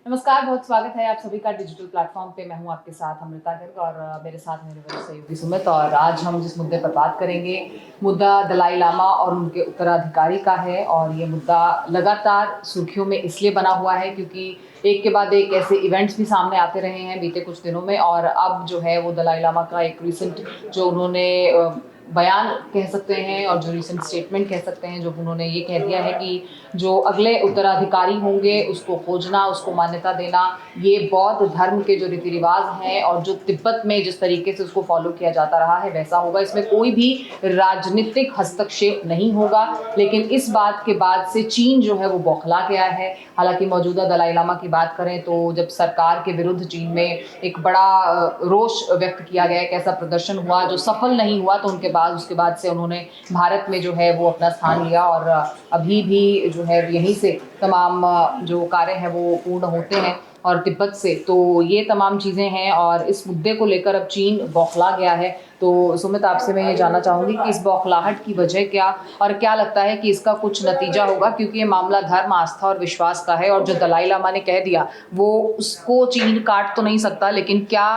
नमस्कार, बहुत स्वागत है आप सभी का डिजिटल प्लेटफॉर्म पे। मैं हूं आपके साथ अमृता गर्ग और मेरे साथ मेरे वरिष्ठ सहयोगी सुमित। और आज हम जिस मुद्दे पर बात करेंगे, मुद्दा दलाई लामा और उनके उत्तराधिकारी का है। और ये मुद्दा लगातार सुर्खियों में इसलिए बना हुआ है क्योंकि एक के बाद एक ऐसे इवेंट्स भी सामने आते रहे हैं बीते कुछ दिनों में। और अब जो है वो दलाई लामा का एक रिसेंट जो उन्होंने बयान कह सकते हैं और जो रिसेंट स्टेटमेंट कह सकते हैं, जो उन्होंने ये कह दिया है कि जो अगले उत्तराधिकारी होंगे उसको खोजना, उसको मान्यता देना, ये बौद्ध धर्म के जो रीति रिवाज हैं और जो तिब्बत में जिस तरीके से उसको फॉलो किया जाता रहा है वैसा होगा। इसमें कोई भी राजनीतिक हस्तक्षेप नहीं होगा। लेकिन इस बात के बाद से चीन जो है वो बौखला गया है। हालांकि मौजूदा दलाई लामा की बात करें तो जब सरकार के विरुद्ध चीन में एक बड़ा रोष व्यक्त किया गया, एक ऐसा प्रदर्शन हुआ जो सफल नहीं हुआ, तो उसके बाद से उन्होंने भारत में जो है वो अपना स्थान लिया। और अभी भी जो है यहीं से तमाम जो कार्य हैं वो पूर्ण होते हैं और तिब्बत से। तो ये तमाम चीज़ें हैं और इस मुद्दे को लेकर अब चीन बौखला गया है। तो सुमित, आपसे मैं ये जानना चाहूँगी कि इस बौखलाहट की वजह क्या, और क्या लगता है कि इसका कुछ नतीजा होगा, क्योंकि ये मामला धर्म, आस्था और विश्वास का है। और जो दलाई लामा ने कह दिया वो उसको चीन काट तो नहीं सकता, लेकिन क्या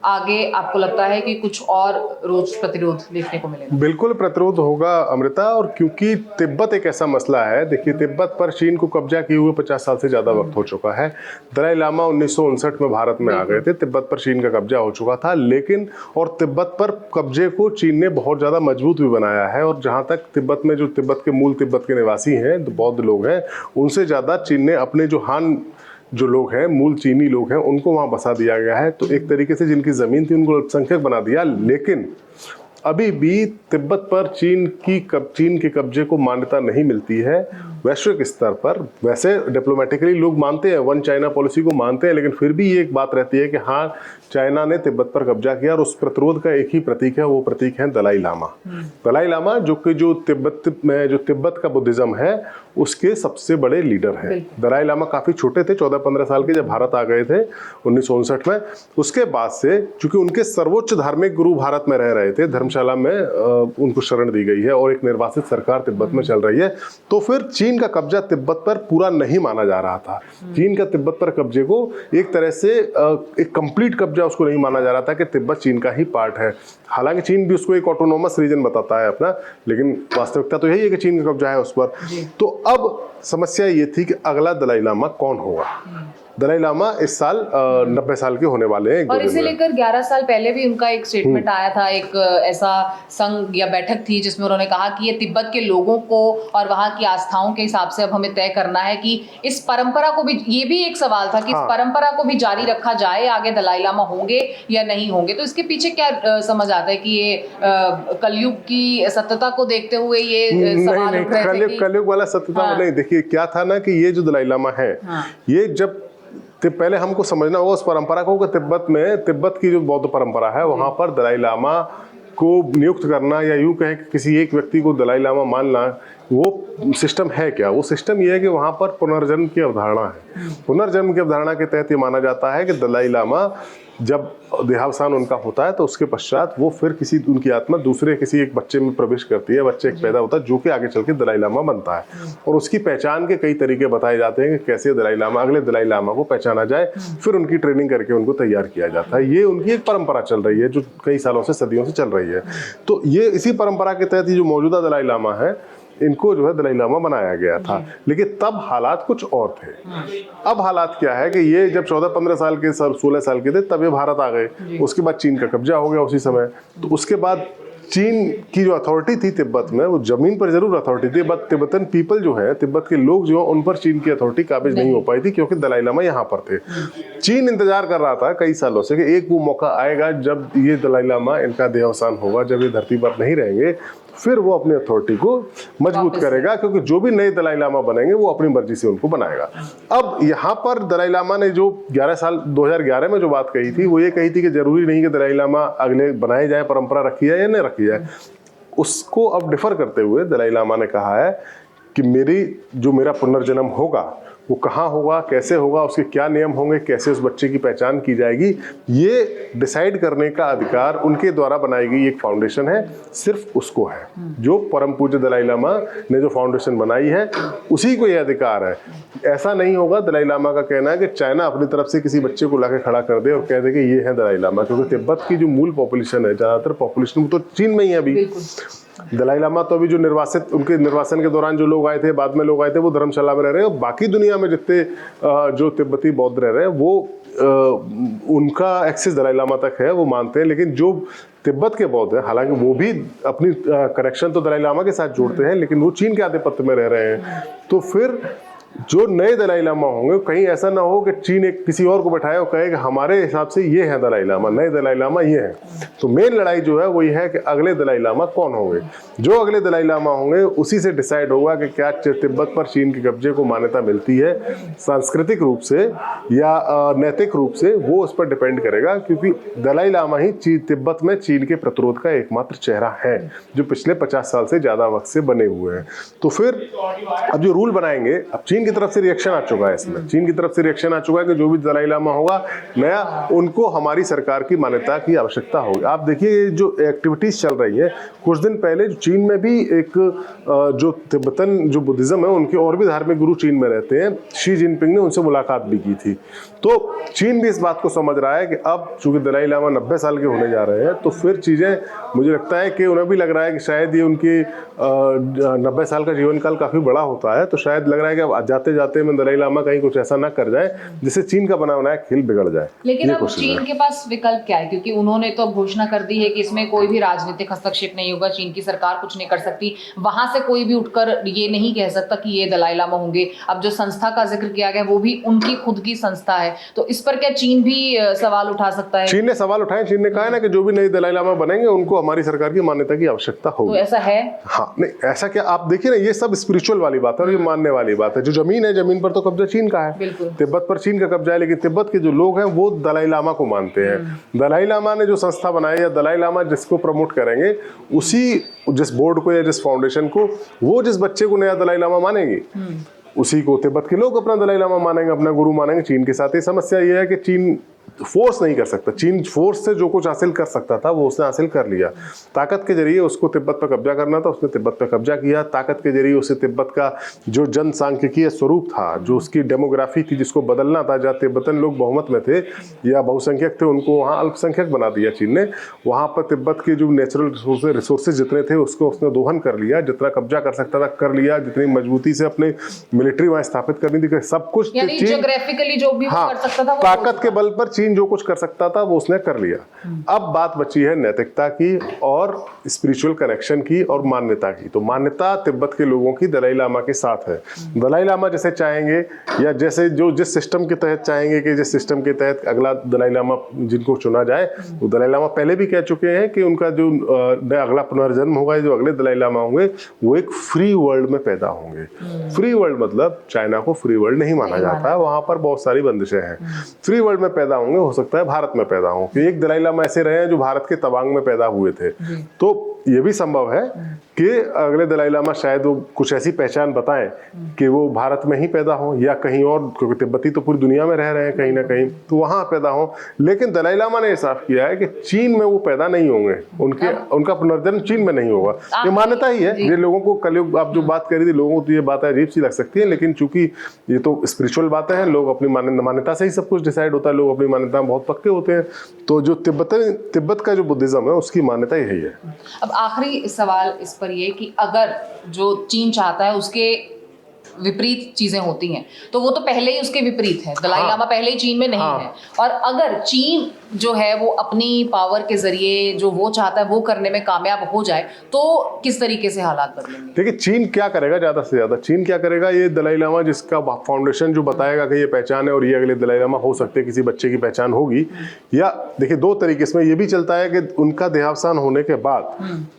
आगे आपको लगता है कि कुछ और रोज प्रतिरोध देखने को मिलेगा? बिल्कुल प्रतिरोध होगा अमृता। और क्योंकि तिब्बत एक ऐसा मसला है, देखिए तिब्बत पर चीन को कब्जा किए हुए 50 साल से ज़्यादा वक्त हो चुका है। दलाई लामा 1959 में भारत में आ गए थे, तिब्बत पर चीन का कब्जा हो चुका था। लेकिन और तिब्बत पर कब्जे को चीन ने बहुत ज़्यादा मजबूत भी बनाया है। और जहाँ तक तिब्बत में जो तिब्बत के मूल तिब्बत के निवासी हैं, बौद्ध लोग हैं, उनसे ज़्यादा चीन ने अपने जो हान जो लोग हैं, मूल चीनी लोग हैं, उनको वहाँ बसा दिया गया है। तो एक तरीके से जिनकी ज़मीन थी उनको अल्पसंख्यक बना दिया। लेकिन अभी भी तिब्बत पर चीन के कब्जे को मान्यता नहीं मिलती है वैश्विक स्तर पर। वैसे डिप्लोमेटिकली लोग मानते हैं, वन चाइना पॉलिसी को मानते हैं, लेकिन फिर भी ये एक बात रहती है कि हाँ, चाइना ने तिब्बत पर कब्जा किया। और उस प्रतिरोध का एक ही प्रतीक है, वो प्रतीक है दलाई लामा। दलाई लामा जो कि जो तिब्बत का बुद्धिज्म है उसके सबसे बड़े लीडर हैं। दलाई लामा काफ़ी छोटे थे, 14-15 साल के, जब भारत आ गए थे 1959 में। उसके बाद से चूंकि उनके सर्वोच्च धार्मिक गुरु भारत में रह रहे थे, धर्मशाला में उनको शरण दी गई है और एक निर्वासित सरकार तिब्बत में चल रही है, तो फिर चीन का कब्जा तिब्बत पर पूरा नहीं माना जा रहा था। चीन का तिब्बत पर कब्जे को एक तरह से एक कंप्लीट कब्जा उसको नहीं माना जा रहा था कि तिब्बत चीन का ही पार्ट है। हालांकि चीन भी उसको एक ऑटोनोमस रीजन बताता है अपना, लेकिन वास्तविकता तो यही है कि चीन का कब्जा है उस पर। तो अब समस्या ये थी कि अगला दलाई लामा कौन होगा। दलाई लामा इस साल 90 साल के होने वाले हैं। और इसे लेकर 11 साल पहले भी उनका एक स्टेटमेंट आया था, एक ऐसा संघ या बैठक थी जिसमें उन्होंने कहा कि ये तिब्बत के लोगों को और वहाँ की आस्थाओं के हिसाब से अब हमें तय करना है कि इस परंपरा को भी, ये भी एक सवाल था कि इस परंपरा को भी जारी रखा जाए, आगे दलाई लामा होंगे या नहीं होंगे। तो इसके पीछे क्या समझ आता है कि ये कलयुग की सत्यता को देखते हुए ये सवाल उठ रहे थे? कलयुग वाला सत्यता नहीं। देखिए क्या था ना कि ये जो दलाई लामा है, ये जब पहले हमको समझना होगा उस परंपरा को कि तिब्बत की जो बौद्ध परंपरा है वहां पर दलाई लामा को नियुक्त करना या यूं कहें कि किसी एक व्यक्ति को दलाई लामा मानना, वो सिस्टम है क्या? वो सिस्टम ये है कि वहां पर पुनर्जन्म की अवधारणा है। पुनर्जन्म की अवधारणा के तहत ये माना जाता है कि दलाई लामा जब देहावसान उनका होता है तो उसके पश्चात वो फिर उनकी आत्मा दूसरे किसी एक बच्चे में प्रवेश करती है, बच्चे एक पैदा होता है जो कि आगे चल के दलाई लामा बनता है। और उसकी पहचान के कई तरीके बताए जाते हैं कि कैसे अगले दलाई लामा को पहचाना जाए, फिर उनकी ट्रेनिंग करके उनको तैयार किया जाता है। ये उनकी एक परंपरा चल रही है जो कई सालों से, सदियों से चल रही है। तो ये इसी परंपरा के तहत जो मौजूदा दलाई लामा है, इनको जो है दलाई लामा बनाया गया था। लेकिन तब हालात कुछ और थे। अब हालात क्या है कि ये जब 14-15 साल के, 16 साल के थे तब ये भारत आ गए। उसके बाद चीन का कब्जा हो गया उसी समय। तो उसके बाद चीन की जो अथॉरिटी थी तिब्बत में, वो जमीन पर जरूर अथॉरिटी थी, बट तिब्बतन पीपल जो है, तिब्बत के लोग जो, उन पर चीन की अथॉरिटी काबिज नहीं हो पाई थी क्योंकि दलाई लामा यहाँ पर थे। चीन इंतजार कर रहा था कई सालों से कि एक वो मौका आएगा जब ये दलाई लामा, इनका देहावसान होगा, जब ये धरती पर नहीं रहेंगे, फिर वो अपनी अथॉरिटी को मजबूत करेगा, क्योंकि जो भी नए दलाई लामा बनेंगे वो अपनी मर्जी से उनको बनाएगा। अब यहाँ पर दलाई लामा ने जो 2011 में जो बात कही थी, वो ये कही थी कि जरूरी नहीं कि दलाई लामा अगले बनाए जाए, परंपरा रखी जाए या नहीं रखी जाए। उसको अब डिफर करते हुए दलाई लामा ने कहा है कि मेरा पुनर्जन्म होगा वो कहाँ होगा, कैसे होगा, उसके क्या नियम होंगे, कैसे उस बच्चे की पहचान की जाएगी, ये डिसाइड करने का अधिकार उनके द्वारा बनाई गई एक फाउंडेशन है, सिर्फ उसको है। जो परम पूज्य दलाई लामा ने जो फाउंडेशन बनाई है उसी को ये अधिकार है। ऐसा नहीं होगा, दलाई लामा का कहना है कि चाइना अपनी तरफ से किसी बच्चे को लाके खड़ा कर दे और कह दे कि ये है दलाई लामा, क्योंकि तिब्बत की जो मूल पॉपुलेशन है, ज़्यादातर पॉपुलेशन वो तो चीन में ही है अभी। दलाई लामा तो अभी जो निर्वासित, उनके निर्वासन के दौरान जो लोग आए थे, बाद में लोग आए थे, वो धर्मशाला में रह रहे हैं। और बाकी दुनिया में जितने जो तिब्बती बौद्ध रह रहे हैं वो उनका एक्सेस दलाई लामा तक है, वो मानते हैं। लेकिन जो तिब्बत के बौद्ध हैं, हालांकि वो भी अपनी कनेक्शन तो दलाई लामा के साथ जोड़ते हैं, लेकिन वो चीन के आधिपत्य में रह रहे हैं। तो फिर जो नए दलाई लामा होंगे, कहीं ऐसा ना हो कि चीन एक किसी और को बैठाए और कहे कि हमारे हिसाब से ये है दलाई लामा, नए दलाई लामा ये है। तो मेन लड़ाई जो है वो ये है कि अगले दलाई लामा कौन होंगे। जो अगले दलाई लामा होंगे उसी से डिसाइड होगा कि क्या तिब्बत पर चीन के कब्जे को मान्यता मिलती है, सांस्कृतिक रूप से या नैतिक रूप से, वो उस पर डिपेंड करेगा। क्योंकि दलाई लामा ही तिब्बत में चीन के प्रतिरोध का एकमात्र चेहरा है, जो पिछले 50 साल से ज्यादा वक्त से बने हुए हैं। तो फिर अब जो रूल बनाएंगे, अब चीन की तरफ से रिएक्शन आ चुका है इसमें, चीन की तरफ से रिएक्शन आ चुका है कि जो भी दलाई लामा होगा नया, उनको हमारी सरकार की मान्यता की आवश्यकता होगी। आप देखिए जो एक्टिविटीज चल रही है, कुछ दिन पहले चीन में भी एक जो तिब्बतन जो बुद्धिज्म है, उनके और भी धार्मिक गुरु चीन में रहते हैं, शी जिनपिंग ने उनसे मुलाकात भी की थी। तो चीन भी इस बात को समझ रहा है कि अब चूंकि दलाई लामा 90 साल के होने जा रहे हैं, तो फिर चीजें, मुझे लगता है कि उन्हें भी लग रहा है कि शायद ये उनके 90 साल का जीवन काल काफी बड़ा होता है, तो शायद लग रहा है कि जाते जाते में दलाई लामा कहीं कुछ ऐसा ना कर जाए जिससे चीन का बना बनाया खेल बिगड़ जाए। लेकिन अब चीन के पास विकल्प क्या है, क्योंकि उन्होंने तो घोषणा कर दी है कि इसमें कोई भी राजनीतिक हस्तक्षेप नहीं होगा, चीन की सरकार कुछ नहीं कर सकती, वहां से कोई भी उठकर ये नहीं कह सकता कि ये दलाई लामा होंगे। अब जो संस्था का जिक्र किया गया वो भी उनकी खुद की संस्था है, तो इस पर क्या चीन भी सवाल उठा सकता है? चीन ने सवाल उठाए, चीन ने कहा है ना कि जो भी नए दलाई लामा बनेंगे उनको हमारी सरकार की मान्यता की आवश्यकता होगी। तो ऐसा है? हाँ, नहीं ऐसा क्या, आप देखिए ना, ये सब स्पिरिचुअल वाली बात है और ये मानने वाली बात है। जो जमीन है, जमीन पर तो कब्जा चीन का है, तिब्बत पर चीन का कब्जा है, लेकिन तिब्बत के जो लोग हैं वो दलाई लामा को मानते हैं। दलाई लामा ने जो संस्था बनाई, या दलाई लामा जिसको प्रमोट करेंगे, उसी जिस बोर्ड को या जिस फाउंडेशन को, वो जिस बच्चे को नया दलाई लामा मानेंगे उसी को तिब्बत के लोग अपना दलाई लामा मानेंगे, अपना गुरु मानेंगे। चीन के साथ ये समस्या ये है कि चीन फोर्स नहीं कर सकता। चीन फोर्स से जो कुछ हासिल कर सकता था वो उसने हासिल कर लिया। ताकत के जरिए उसको तिब्बत पर कब्जा करना था, उसने तिब्बत पर कब्जा किया। ताकत के जरिए उसे तिब्बत का जो जनसांख्यिकीय स्वरूप था, जो उसकी डेमोग्राफी थी, जिसको बदलना था, जहाँ तिब्बतन लोग बहुमत में थे या बहुसंख्यक थे, उनको वहाँ अल्पसंख्यक बना दिया चीन ने। वहाँ पर तिब्बत के जो नेचुरल रिसोर्सेज जितने थे उसको उसने दोहन कर लिया, जितना कब्जा कर सकता था कर लिया, जितनी मजबूती से अपने मिलिट्री वहाँ स्थापित करनी थी, सब कुछ ज्योग्राफिकली जो भी कर सकता था, ताकत के बल पर चीन जो कुछ कर सकता था वो उसने कर लिया। अब बात बची है नैतिकता की और स्पिरिचुअल कनेक्शन की और मान्यता की। तो मान्यता तिब्बत के लोगों की दलाई लामा के साथ है। दलाई लामा जैसे चाहेंगे या जैसे जो जिस सिस्टम के तहत चाहेंगे कि जिस सिस्टम के तहत अगला दलाई लामा जिनको चुना जाए, वो दलाई लामा पहले भी कह चुके हैं कि उनका जो अगला पुनर्जन्म होगा, जो अगले दलाई लामा होंगे, वो एक फ्री वर्ल्ड में पैदा होंगे। फ्री वर्ल्ड मतलब चाइना को फ्री वर्ल्ड नहीं माना जाता है, वहां पर बहुत सारी बंदिशें हैं। फ्री वर्ल्ड में पैदा होंगे, हो सकता है भारत में पैदा हो, कि एक दलाई लामा ऐसे रहे हैं जो भारत के तवांग में पैदा हुए थे। तो ये भी संभव है कि अगले दलाई लामा शायद वो कुछ ऐसी पहचान बताएं कि वो भारत में ही पैदा हो या कहीं और, क्योंकि तिब्बती तो पूरी दुनिया में रह रहे हैं कहीं ना कहीं, तो वहां पैदा हो। लेकिन दलाई लामा ने साफ किया है कि चीन में वो पैदा नहीं होंगे, उनका पुनर्जन्म चीन में नहीं होगा। ये मान्यता ही है। ये लोगों को कलयुग, आप जो बात करी थी, लोगों को तो ये बात अजीब सी लग सकती है, लेकिन चूंकि ये तो स्पिरिचुअल बातें हैं, लोग अपनी मान्यता से ही सब कुछ डिसाइड होता है, लोग अपनी मान्यता में बहुत पक्के होते हैं। तो जो तिब्बत का जो बुद्धिज्म है उसकी मान्यता यही है। अब आखिरी सवाल इस पर ये कि अगर जो चीन चाहता है उसके विपरीत चीजें होती हैं, तो वो तो पहले ही उसके विपरीत है। दलाई लामा पहले ही चीन में नहीं है, और अगर चीन जो है वो अपनी पावर के जरिए जो वो चाहता है वो करने में कामयाब हो जाए, तो किस तरीके से हालात बदलेंगे? देखिए चीन क्या करेगा, ज्यादा से ज्यादा चीन क्या करेगा, ये दलाई लामा जिसका फाउंडेशन जो बताएगा कि ये पहचान है और ये अगले दलाई लामा हो सकते हैं, किसी बच्चे की पहचान होगी। या देखिए दो तरीके इसमें ये भी चलता है कि उनका देहावसान होने के बाद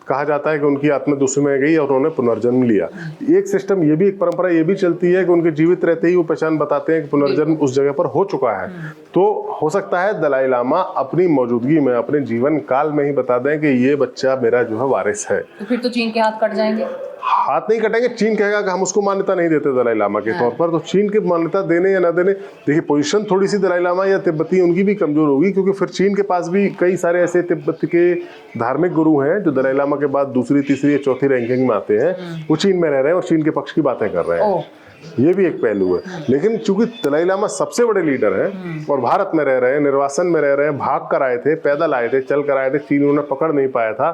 कहा जाता है कि उनकी आत्मा दूसरे में गई और उन्होंने पुनर्जन्म लिया। एक सिस्टम, ये भी एक परंपरा ये भी चलती है कि उनके जीवित रहते ही वो पहचान बताते हैं कि पुनर्जन्म उस जगह पर हो चुका है। तो हो सकता है दलाई लामा अपनी मौजूदगी में, अपने जीवन काल में ही बता दें कि ये बच्चा मेरा जो है वारिस है। तो फिर तो चीन के हाथ कट जाएंगे। हाथ नहीं कटेंगे। चीन कहेगा कि हम उसको मान्यता नहीं देते दलाई लामा के तौर पर, तो चीन की मान्यता देने या ना देने, देखिए पोजीशन थोड़ी सी दलाई लामा या तिब्बती उनकी भी कमजोर होगी, क्योंकि फिर चीन के पास भी कई सारे ऐसे तिब्बत के धार्मिक गुरु हैं जो दलाई लामा के बाद दूसरी, तीसरी या चौथी रैंकिंग में आते हैं, वो चीन में रह रहे हैं और चीन के पक्ष की बातें कर रहे हैं। ये भी एक पहलू है। लेकिन चूंकि दलाई लामा सबसे बड़े लीडर हैं और भारत में रह रहे हैं, निर्वासन में रह रहे हैं, भाग कर आए थे, पैदल आए थे, चल कर आए थे, चीन उन्हें पकड़ नहीं पाया था,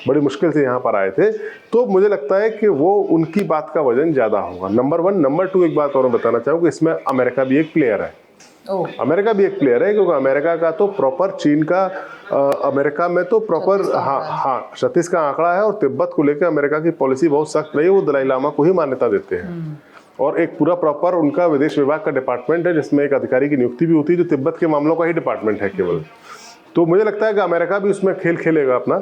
बड़ी मुश्किल से यहाँ पर आए थे, तो मुझे लगता है कि वो उनकी बात का वजन ज्यादा होगा। नंबर 1। नंबर 2, एक बात और मैं बताना चाहूँगा, इसमें अमेरिका भी एक प्लेयर है। अमेरिका भी एक प्लेयर है, क्योंकि अमेरिका का तो प्रॉपर चीन का अमेरिका में तो प्रॉपर हाँ 36 का आंकड़ा है, और तिब्बत को लेकर अमेरिका की पॉलिसी बहुत सख्त रही है, वो दलाई लामा को ही मान्यता देते हैं। और एक पूरा प्रॉपर उनका विदेश विभाग का डिपार्टमेंट है, जिसमें एक अधिकारी की नियुक्ति भी होती है, जो तिब्बत के मामलों का ही डिपार्टमेंट है केवल। तो मुझे लगता है कि अमेरिका भी उसमें खेल खेलेगा अपना,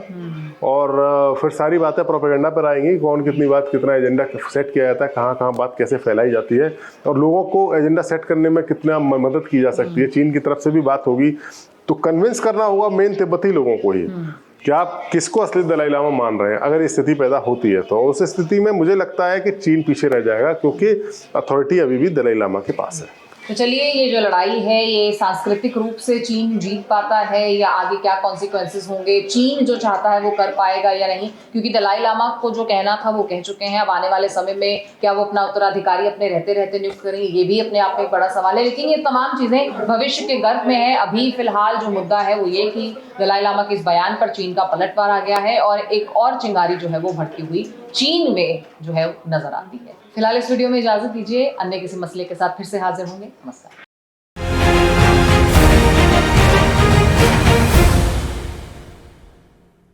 और फिर सारी बातें प्रोपेगेंडा पर आएंगी, कौन कितनी बात, कितना एजेंडा सेट किया जाता है, कहाँ कहाँ बात कैसे फैलाई जाती है, और लोगों को एजेंडा सेट करने में कितना मदद की जा सकती है। चीन की तरफ से भी बात होगी, तो कन्विंस करना होगा मेन तिब्बती लोगों को ही कि आप किसको असली दलाई लामा मान रहे हैं। अगर ये स्थिति पैदा होती है तो उस स्थिति में मुझे लगता है कि चीन पीछे रह जाएगा, क्योंकि अथॉरिटी अभी भी दलाई लामा के पास है। तो चलिए, ये जो लड़ाई है ये सांस्कृतिक रूप से चीन जीत पाता है या आगे क्या कॉन्सिक्वेंसेस होंगे, चीन जो चाहता है वो कर पाएगा या नहीं, क्योंकि दलाई लामा को जो कहना था वो कह चुके हैं। अब आने वाले समय में क्या वो अपना उत्तराधिकारी अपने रहते रहते नियुक्त करेंगे, ये भी अपने आप में एक बड़ा सवाल है। लेकिन ये तमाम चीजें भविष्य के गर्भ में है। अभी फिलहाल जो मुद्दा है वो ये कि दलाई लामा के इस बयान पर चीन का पलटवार आ गया है और एक और चिंगारी जो है वो भड़की हुई चीन में जो है नजर आती है। फिलहाल इस वीडियो में इजाजत दीजिए, अन्य किसी मसले के साथ फिर से हाजिर होंगे। नमस्कार।